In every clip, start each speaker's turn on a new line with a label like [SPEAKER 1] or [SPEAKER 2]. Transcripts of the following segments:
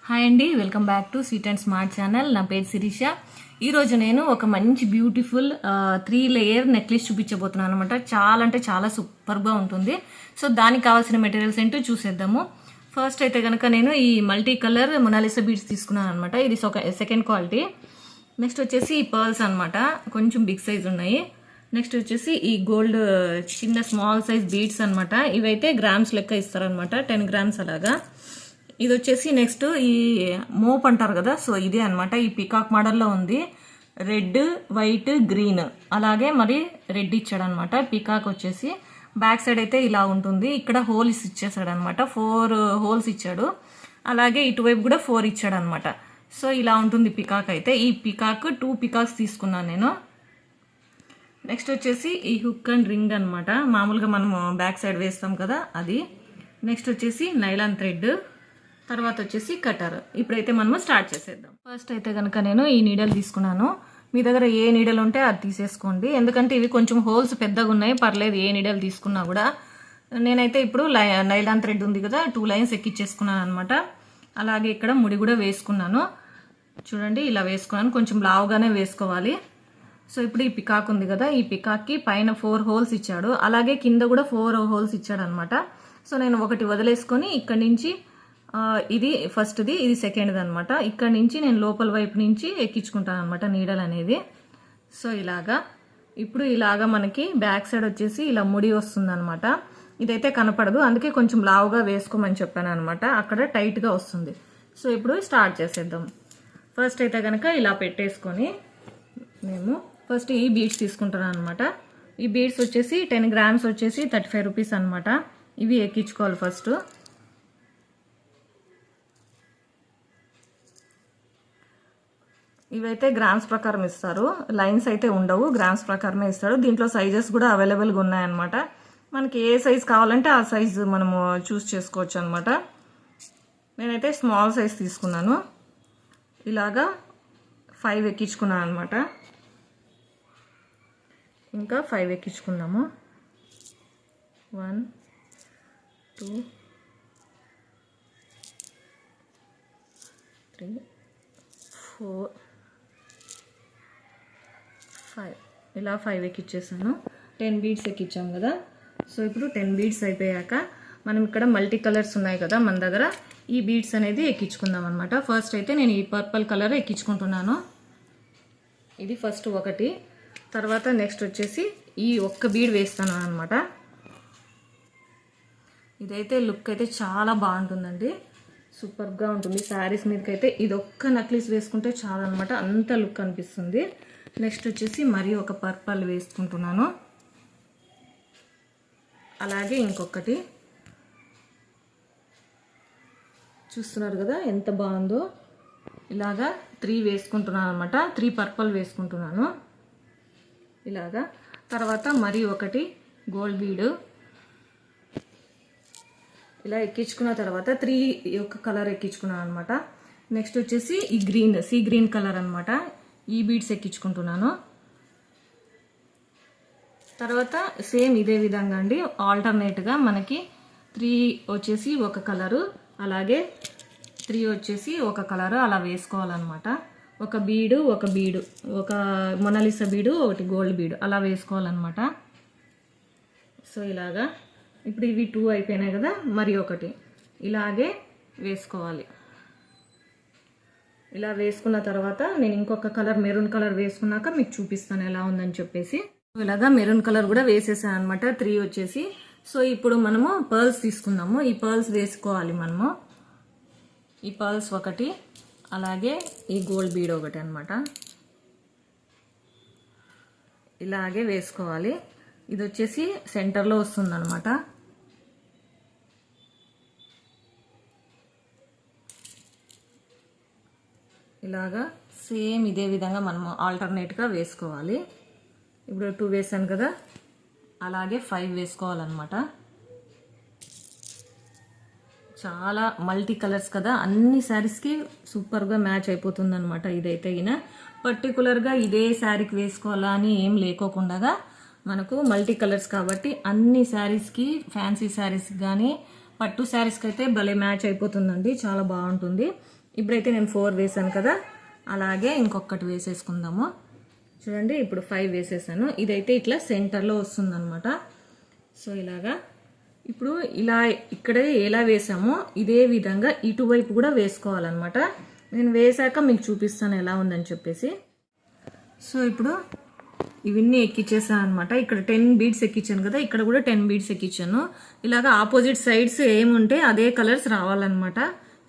[SPEAKER 1] Hi అండి, welcome back to sweet and smart channel. నా పేరు శిరీష. ఈరోజు నేను ఒక మంచి బ్యూటిఫుల్ 3 లేయర్ నెక్లెస్ చూపించబోతున్నాను అనమాట. చాలా అంటే చాలా సూపర్గా ఉంటుంది. సో దానికి కావాల్సిన మెటీరియల్స్ ఏంటో చూసేద్దాము. ఫస్ట్ అయితే కనుక నేను ఈ మల్టీ కలర్ మొనాలిసా బీడ్స్ తీసుకున్నాను అనమాట. ఇది సెకండ్ క్వాలిటీ. నెక్స్ట్ వచ్చేసి ఈ పర్ల్స్ అనమాట, కొంచెం బిగ్ సైజ్ ఉన్నాయి. నెక్స్ట్ వచ్చేసి ఈ గోల్డ్ చిన్న స్మాల్ సైజ్ బీడ్స్ అనమాట. ఇవైతే గ్రామ్స్ లెక్క ఇస్తారనమాట, 10 గ్రామ్స్ అలాగా. ఇది వచ్చేసి నెక్స్ట్ ఈ మోప్ అంటారు కదా, సో ఇదే అనమాట. ఈ పీకాక్ మోడల్లో ఉంది, రెడ్ వైట్ గ్రీన్, అలాగే మరి రెడ్ ఇచ్చాడు అనమాట. పీకాక్ వచ్చేసి బ్యాక్ సైడ్ అయితే ఇలా ఉంటుంది. ఇక్కడ హోల్స్ ఇచ్చేసాడు అనమాట, 4 హోల్స్ ఇచ్చాడు. అలాగే ఇటువైపు కూడా 4 ఇచ్చాడు అనమాట. సో ఇలా ఉంటుంది పీకాక్ అయితే. ఈ పీకాక్ 2 పీకాక్స్ తీసుకున్నాను నేను. నెక్స్ట్ వచ్చేసి ఈ హుక్ అండ్ రింగ్ అనమాట, మామూలుగా మనం బ్యాక్ సైడ్ వేస్తాం కదా అది. నెక్స్ట్ వచ్చేసి నైలాన్ థ్రెడ్, తర్వాత వచ్చేసి కటర్. ఇప్పుడైతే మనము స్టార్ట్ చేసేద్దాం. ఫస్ట్ అయితే కనుక నేను ఈ నీడల్ తీసుకున్నాను. మీ దగ్గర ఏ నీడల్ ఉంటే అది తీసేసుకోండి, ఎందుకంటే ఇవి కొంచెం హోల్స్ పెద్దగా ఉన్నాయి, పర్లేదు ఏ నీడల్ తీసుకున్నా కూడా. నేనైతే ఇప్పుడు నైలాన్ థ్రెడ్ ఉంది కదా, 2 లైన్స్ ఎక్కిచ్చేసుకున్నాను అనమాట. అలాగే ఇక్కడ ముడి కూడా వేసుకున్నాను. చూడండి ఇలా వేసుకున్నాను, కొంచెం లావుగానే వేసుకోవాలి. సో ఇప్పుడు ఈ పికాక్ ఉంది కదా, ఈ పికాక్కి పైన 4 హోల్స్ ఇచ్చాడు, అలాగే కింద కూడా 4 హోల్స్ ఇచ్చాడు అనమాట. సో నేను ఒకటి వదిలేసుకొని ఇక్కడి నుంచి ఇది ఫస్ట్ది, ఇది సెకండ్ది అనమాట. ఇక్కడ నుంచి నేను లోపల వైపు నుంచి ఎక్కించుకుంటాను అనమాట నీడల్ అనేది. సో ఇలాగా ఇప్పుడు ఇలాగా మనకి బ్యాక్ సైడ్ వచ్చేసి ఇలా ముడి వస్తుంది అనమాట. ఇదైతే కనపడదు, అందుకే కొంచెం లావుగా వేసుకోమని చెప్పాను అనమాట, అక్కడ టైట్గా వస్తుంది. సో ఇప్పుడు స్టార్ట్ చేసేద్దాం. ఫస్ట్ అయితే కనుక ఇలా పెట్టేసుకొని మేము ఫస్ట్ ఈ బీడ్స్ తీసుకుంటున్నాను అనమాట. ఈ బీడ్స్ వచ్చేసి 10 గ్రామ్స్ వచ్చేసి 35 రూపీస్ అనమాట. ఇవి ఎక్కించుకోవాలి ఫస్ట్. ఇవైతే గ్రామ్స్ ప్రకారం ఇస్తారు, లైన్స్ అయితే ఉండవు, గ్రామ్స్ ప్రకారమే ఇస్తాడు. దీంట్లో సైజెస్ కూడా అవైలబుల్గా ఉన్నాయన్నమాట. మనకి ఏ సైజ్ కావాలంటే ఆ సైజు మనము చూస్ చేసుకోవచ్చు అనమాట. నేనైతే స్మాల్ సైజ్ తీసుకున్నాను. ఇలాగా 5 ఎక్కించుకున్నాను అనమాట. ఇంకా 5 ఎక్కించుకున్నాము. 1 2 3 4 5 ఇలా 5 ఎక్కిచ్చేసాను. 10 బీడ్స్ ఎక్కించాం కదా. సో ఇప్పుడు 10 బీడ్స్ అయిపోయాక మనం ఇక్కడ మల్టీ కలర్స్ ఉన్నాయి కదా మన దగ్గర, ఈ బీడ్స్ అనేది ఎక్కించుకుందాం అనమాట. ఫస్ట్ అయితే నేను ఈ పర్పుల్ కలర్ ఎక్కించుకుంటున్నాను. ఇది ఫస్ట్ ఒకటి. తర్వాత నెక్స్ట్ వచ్చేసి ఈ ఒక్క బీడ్ వేస్తాను అనమాట. ఇదైతే లుక్ అయితే చాలా బాగుంటుందండి, సూపర్గా ఉంటుంది. శారీస్ మీదకి అయితే ఇది ఒక్క నెక్లెస్ వేసుకుంటే చాలా అనమాట, అంత లుక్ అనిపిస్తుంది. నెక్స్ట్ వచ్చేసి మరి ఒక పర్పుల్ వేసుకుంటున్నాను. అలాగే ఇంకొకటి చూస్తున్నారు కదా ఎంత బాగుందో. ఇలాగా 3 వేసుకుంటున్నాను అనమాట. 3 పర్పుల్ వేసుకుంటున్నాను ఇలాగా. తర్వాత మరి ఒకటి గోల్డ్ బీడ్ ఇలా ఎక్కించుకున్న తర్వాత 3 ఒక కలర్ ఎక్కించుకున్నాను అనమాట. నెక్స్ట్ వచ్చేసి ఈ గ్రీన్, సీ గ్రీన్ కలర్ అనమాట, ఈ బీడ్స్ ఎక్కించుకుంటున్నాను. తర్వాత సేమ్ ఇదే విధంగా అండి, ఆల్టర్నేట్గా మనకి 3 వచ్చేసి ఒక కలరు, అలాగే 3 వచ్చేసి ఒక కలరు అలా వేసుకోవాలన్నమాట. ఒక బీడు ఒక మొనాలిసా బీడు, ఒకటి గోల్డ్ బీడు అలా వేసుకోవాలన్నమాట. సో ఇలాగా ఇప్పుడు ఇవి 2 అయిపోయినాయి కదా, మరి ఒకటి ఇలాగే వేసుకోవాలి. ఇలా వేసుకున్న తర్వాత నేను ఇంకొక కలర్ మెరూన్ కలర్ వేసుకున్నాక మీకు చూపిస్తాను ఎలా ఉందని చెప్పేసి. ఇలాగా మెరూన్ కలర్ కూడా వేసేసాను అనమాట, 3 వచ్చేసి. సో ఇప్పుడు మనము పర్ల్స్ తీసుకుందాము. ఈ పర్ల్స్ వేసుకోవాలి మనము. ఈ పర్ల్స్ ఒకటి, అలాగే ఈ గోల్డ్ బీడ్ ఒకటి అనమాట. ఇలాగే వేసుకోవాలి. ఇది వచ్చేసి సెంటర్లో వస్తుంది అనమాట. ఇలాగా సేమ్ ఇదే విధంగా మనము ఆల్టర్నేట్గా వేసుకోవాలి. ఇప్పుడు 2 వేసాను కదా, అలాగే 5 వేసుకోవాలన్నమాట. చాలా మల్టీ కలర్స్ కదా, అన్ని శారీస్కి సూపర్గా మ్యాచ్ అయిపోతుంది అనమాట. ఇదైతే ఈయన పర్టికులర్గా ఇదే శారీకి వేసుకోవాలా అని ఏం లేకోకుండా మనకు మల్టీ కలర్స్ కాబట్టి అన్ని శారీస్కి, ఫ్యాన్సీ శారీస్కి కానీ పట్టు శారీస్కి అయితే భలే మ్యాచ్ అయిపోతుందండి, చాలా బాగుంటుంది. ఇప్పుడైతే నేను 4 వేసాను కదా, అలాగే ఇంకొకటి వేసేసుకుందాము. చూడండి ఇప్పుడు 5 వేసేసాను. ఇదైతే ఇట్లా సెంటర్లో వస్తుందన్నమాట. సో ఇలాగా ఇప్పుడు ఇలా ఇక్కడ ఎలా వేసామో ఇదే విధంగా ఇటువైపు కూడా వేసుకోవాలన్నమాట. నేను వేసాక మీకు చూపిస్తాను ఎలా ఉందని చెప్పేసి. సో ఇప్పుడు ఇవన్నీ ఎక్కించేసాను అనమాట. ఇక్కడ 10 బీడ్స్ ఎక్కించాను కదా, ఇక్కడ కూడా 10 బీడ్స్ ఎక్కించాను. ఇలాగా ఆపోజిట్ సైడ్స్ ఏముంటే అదే కలర్స్ రావాలన్నమాట.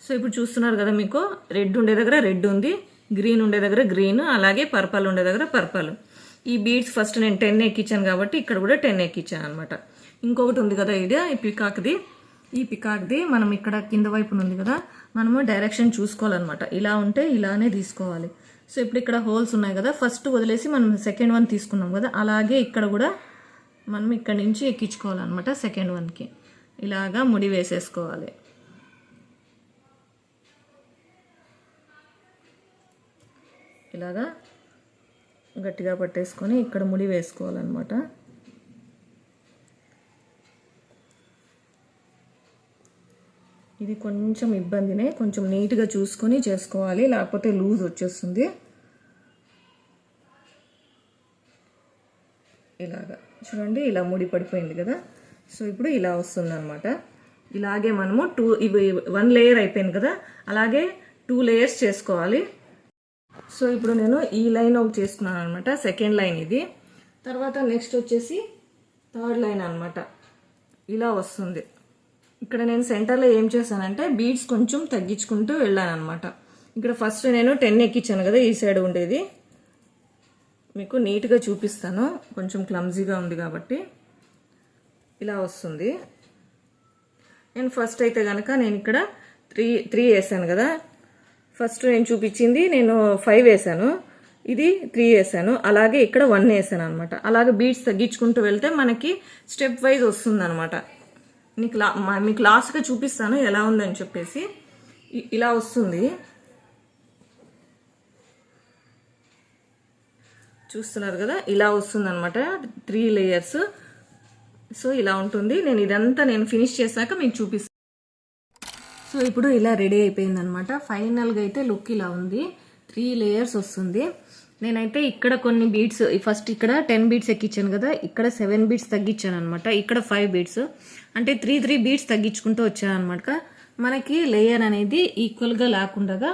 [SPEAKER 1] సో ఇప్పుడు చూస్తున్నారు కదా, మీకు రెడ్ ఉండే దగ్గర రెడ్ ఉంది, గ్రీన్ ఉండే దగ్గర గ్రీన్, అలాగే పర్పల్ ఉండే దగ్గర పర్పల్. ఈ బీడ్స్ ఫస్ట్ నేను 10 ఎక్కించాను కాబట్టి ఇక్కడ కూడా 10 ఎక్కించాను అనమాట. ఇంకొకటి ఉంది కదా, ఇది ఈ పికాక్ది మనం ఇక్కడ కింద వైపున ఉంది కదా, మనము డైరెక్షన్ చూసుకోవాలన్నమాట. ఇలా ఉంటే ఇలానే తీసుకోవాలి. సో ఇప్పుడు ఇక్కడ హోల్స్ ఉన్నాయి కదా, ఫస్ట్ వదిలేసి మనం సెకండ్ వన్ తీసుకున్నాం కదా, అలాగే ఇక్కడ కూడా మనం ఇక్కడ నుంచి ఎక్కించుకోవాలన్నమాట. సెకండ్ వన్కి ఇలాగా ముడి వేసేసుకోవాలి. ఇలాగా గట్టిగా పట్టేసుకొని ఇక్కడ ముడి వేసుకోవాలన్నమాట. ఇది కొంచెం ఇబ్బందినే, కొంచెం నీట్గా చూసుకొని చేసుకోవాలి, లేకపోతే లూజ్ వచ్చేస్తుంది. ఇలాగా చూడండి, ఇలా ముడి పడిపోయింది కదా. సో ఇప్పుడు ఇలా వస్తుంది అనమాట. ఇలాగే మనము 1 లేయర్ అయిపోయింది కదా, అలాగే 2 లేయర్స్ చేసుకోవాలి. సో ఇప్పుడు నేను ఈ లైన్ ఒకటి చేసుకున్నాను అనమాట, సెకండ్ లైన్ ఇది. తర్వాత నెక్స్ట్ వచ్చేసి థర్డ్ లైన్ అనమాట. ఇలా వస్తుంది. ఇక్కడ నేను సెంటర్లో ఏం చేశానంటే బీడ్స్ కొంచెం తగ్గించుకుంటూ వెళ్ళాను అనమాట. ఇక్కడ ఫస్ట్ నేను 10 ఎక్కించాను కదా, ఈ సైడ్ ఉండేది మీకు నీట్గా చూపిస్తాను, కొంచెం క్లమ్జీగా ఉంది కాబట్టి. ఇలా వస్తుంది. నేను ఫస్ట్ అయితే కనుక నేను ఇక్కడ 3 వేసాను కదా, ఫస్ట్ నేను చూపించింది నేను 5 వేసాను, ఇది 3 వేసాను, అలాగే ఇక్కడ 1 వేసాను అనమాట. అలాగే బీడ్స్ తగ్గించుకుంటూ వెళ్తే మనకి స్టెప్ వైజ్ వస్తుంది అనమాట. మీకు లాస్ట్గా చూపిస్తాను ఎలా ఉందని చెప్పేసి. ఇలా వస్తుంది, చూస్తున్నారు కదా, ఇలా వస్తుంది అనమాట 3 లేయర్స్. సో ఇలా ఉంటుంది. నేను ఇదంతా ఫినిష్ చేశాక మీకు చూపిస్తాను. సో ఇప్పుడు ఇలా రెడీ అయిపోయింది అనమాట. ఫైనల్గా అయితే లుక్ ఇలా ఉంది. 3 లేయర్స్ వస్తుంది. నేనైతే ఇక్కడ కొన్ని బీడ్స్, ఫస్ట్ ఇక్కడ 10 బీడ్స్ ఎక్కించాను కదా, ఇక్కడ 7 బీడ్స్ తగ్గించాను అనమాట. ఇక్కడ 5 బీడ్స్ అంటే 3 బీడ్స్ తగ్గించుకుంటూ వచ్చాను అనమాట. మనకి లేయర్ అనేది ఈక్వల్గా లేకుండా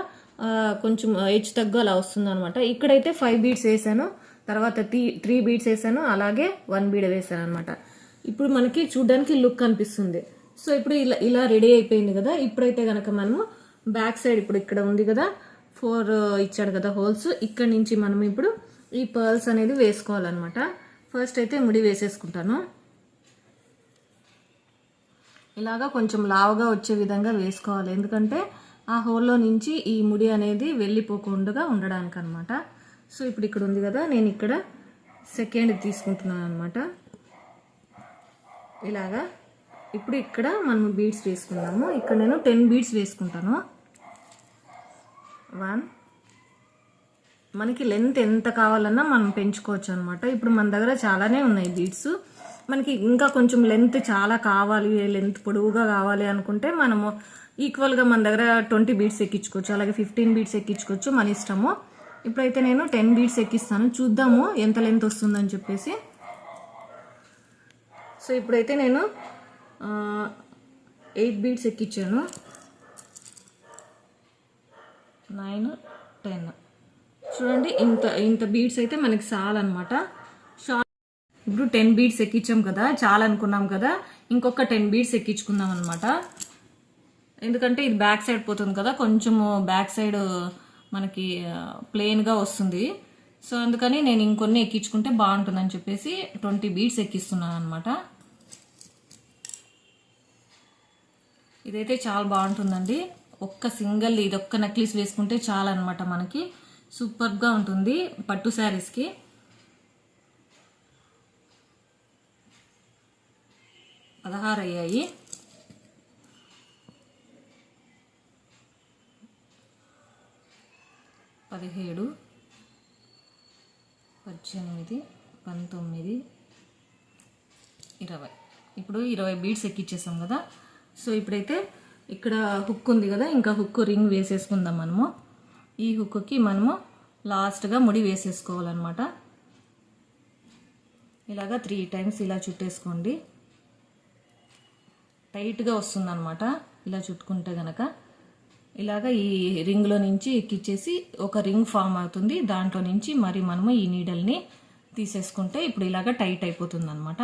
[SPEAKER 1] కొంచెం హెచ్చు తగ్గు అలా వస్తుంది అనమాట. ఇక్కడైతే 5 బీడ్స్ వేసాను, తర్వాత 3 బీడ్స్ వేసాను, అలాగే 1 బీడ్ వేసాను అనమాట. ఇప్పుడు మనకి చూడడానికి లుక్ అనిపిస్తుంది. సో ఇప్పుడు ఇలా రెడీ అయిపోయింది కదా. ఇప్పుడైతే కనుక మనము బ్యాక్ సైడ్, ఇప్పుడు ఇక్కడ ఉంది కదా 4 ఇచ్చాడు కదా హోల్స్, ఇక్కడ నుంచి మనం ఇప్పుడు ఈ పర్ల్స్ అనేది వేసుకోవాలన్నమాట. ఫస్ట్ అయితే ముడి వేసేసుకుంటాను. ఇలాగా కొంచెం లావుగా వచ్చే విధంగా వేసుకోవాలి, ఎందుకంటే ఆ హోల్లో నుంచి ఈ ముడి అనేది వెళ్ళిపోకుండా ఉండడానికి అనమాట. సో ఇప్పుడు ఇక్కడ ఉంది కదా, నేను ఇక్కడ సెకండ్ తీసుకుంటున్నాను అనమాట. ఇలాగా ఇప్పుడు ఇక్కడ మనం బీడ్స్ వేసుకుందాము. ఇక్కడ నేను 10 బీడ్స్ వేసుకుంటాను. 1, మనకి లెంత్ ఎంత కావాలన్నా మనం పెంచుకోవచ్చు అనమాట. ఇప్పుడు మన దగ్గర చాలానే ఉన్నాయి బీడ్స్. మనకి ఇంకా కొంచెం లెంత్ చాలా కావాలి, లెంత్ పొడవుగా కావాలి అనుకుంటే మనము ఈక్వల్గా మన దగ్గర 20 బీడ్స్ ఎక్కించుకోవచ్చు, అలాగే 15 బీడ్స్ ఎక్కించుకోవచ్చు, మన ఇష్టము. ఇప్పుడైతే నేను 10 బీడ్స్ ఎక్కిస్తాను, చూద్దాము ఎంత లెంత్ వస్తుందని చెప్పేసి. సో ఇప్పుడైతే నేను 8 బీడ్స్ ఎక్కించాను. 9, 10 చూడండి, ఇంత బీడ్స్ అయితే మనకి చాలన్నమాట. ఇప్పుడు 10 బీడ్స్ ఎక్కించాం కదా, చాలా అనుకున్నాం కదా, ఇంకొక 10 బీడ్స్ ఎక్కించుకుందాం అనమాట. ఎందుకంటే ఇది బ్యాక్ సైడ్ పోతుంది కదా, కొంచెము బ్యాక్ సైడ్ మనకి ప్లెయిన్గా వస్తుంది. సో అందుకని నేను ఇంకొన్ని ఎక్కించుకుంటే బాగుంటుందని చెప్పేసి 20 బీడ్స్ ఎక్కిస్తున్నాను అనమాట. ఇదైతే చాలా బాగుంటుందండి. ఒక్క సింగిల్ ఇదొక్క నెక్లెస్ వేసుకుంటే చాలా అనమాట, మనకి సూపర్గా ఉంటుంది పట్టు శారీస్కి. పదహారు అయ్యాయి. పదిహేడు, 18, 19, 20. ఇప్పుడు 20 బీడ్స్ ఎక్కించేసాం కదా. సో ఇప్పుడైతే ఇక్కడ హుక్ ఉంది కదా, ఇంకా హుక్ రింగ్ వేసేసుకుందాం మనము. ఈ హుక్కి మనము లాస్ట్గా ముడి వేసేసుకోవాలన్నమాట. ఇలాగా 3 టైమ్స్ ఇలా చుట్టేసుకోండి. టైట్గా వస్తుంది అనమాట ఇలా చుట్టుకుంటే గనక. ఇలాగా ఈ రింగ్లో నుంచి ఎక్కిచ్చేసి ఒక రింగ్ ఫామ్ అవుతుంది. దాంట్లో నుంచి మరి మనము ఈ నీడల్ని తీసేసుకుంటే ఇప్పుడు ఇలాగా టైట్ అయిపోతుంది అనమాట.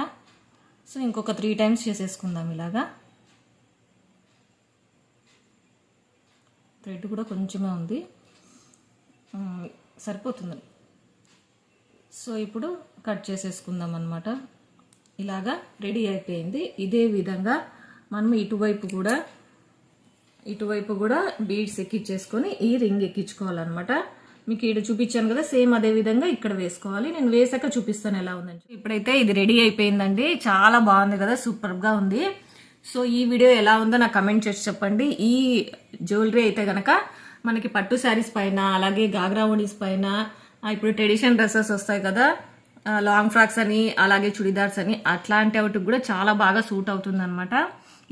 [SPEAKER 1] సో ఇంకొక 3 టైమ్స్ చేసేసుకుందాం. ఇలాగా థ్రెడ్ కూడా కొంచెమే ఉంది, సరిపోతుంది. సో ఇప్పుడు కట్ చేసేసుకుందాం అనమాట. ఇలాగా రెడీ అయిపోయింది. ఇదే విధంగా మనం ఇటువైపు కూడా బీడ్స్ ఎక్కించేసుకొని ఈ రింగ్ ఎక్కించుకోవాలన్నమాట. మీకు ఇక్కడ చూపించాను కదా, సేమ్ అదే విధంగా ఇక్కడ వేసుకోవాలి. నేను వేసాక చూపిస్తాను ఎలా ఉందని. ఇప్పుడైతే ఇది రెడీ అయిపోయిందండి. చాలా బాగుంది కదా, సూపర్గా ఉంది. సో ఈ వీడియో ఎలా ఉందో నాకు కమెంట్ చేసి చెప్పండి. ఈ జ్యువెలరీ అయితే గనక మనకి పట్టు శారీస్ పైన, అలాగే గాగ్రా ఓణీస్ పైన, ఇప్పుడు ట్రెడిషనల్ డ్రెస్సెస్ వస్తాయి కదా, లాంగ్ ఫ్రాక్స్ అని, అలాగే చుడిదార్స్ అని, అట్లాంటి వాటికి కూడా చాలా బాగా సూట్ అవుతుంది అనమాట.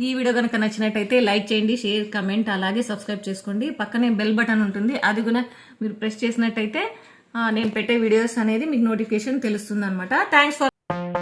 [SPEAKER 1] ఈ వీడియో కనుక నచ్చినట్టయితే లైక్ చేయండి, షేర్, కమెంట్, అలాగే సబ్స్క్రైబ్ చేసుకోండి. పక్కనే బెల్ బటన్ ఉంటుంది, అది కూడా మీరు ప్రెస్ చేసినట్టయితే నేను పెట్టే వీడియోస్ అనేది మీకు నోటిఫికేషన్ తెలుస్తుంది అనమాట. Thanks for